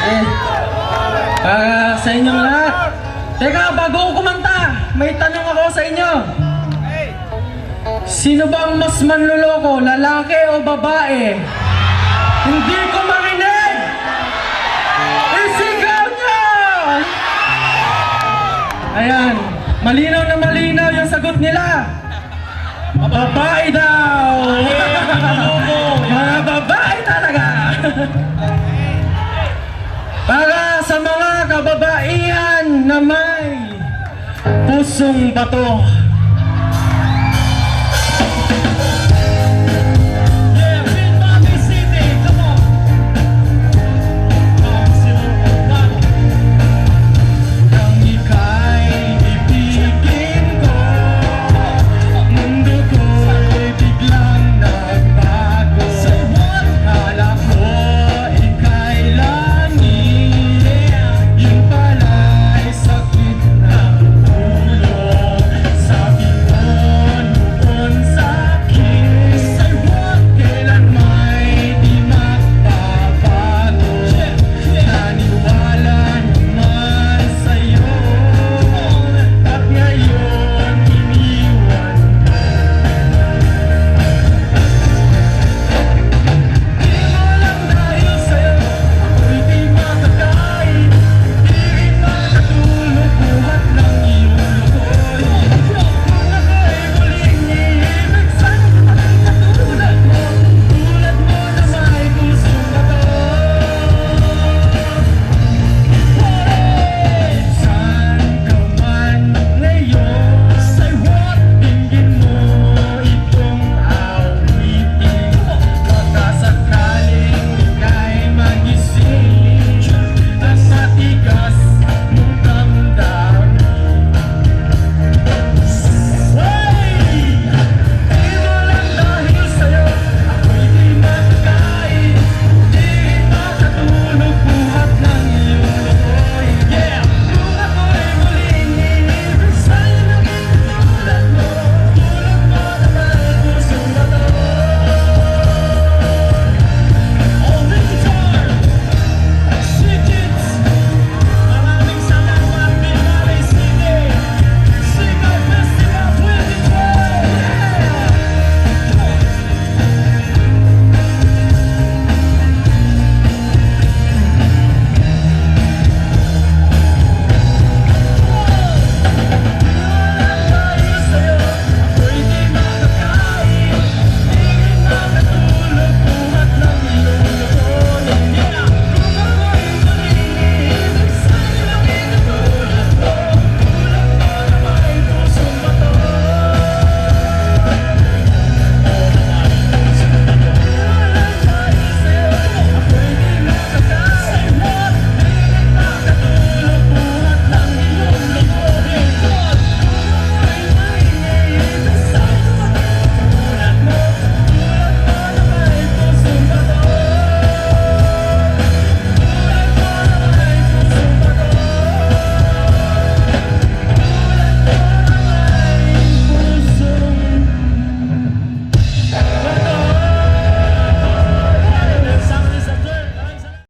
Sige. Para sa inyong lahat. Teka, bago ko kumanta, may tanong ako sa inyo. Sino bang mas manloloko, lalaki o babae? Hindi ko marinig! Isigaw nyo! Ayan, malinaw na malinaw yung sagot nila. Babae daw! Mga babae talaga! Para sa mga kababaihan na may pusong bato,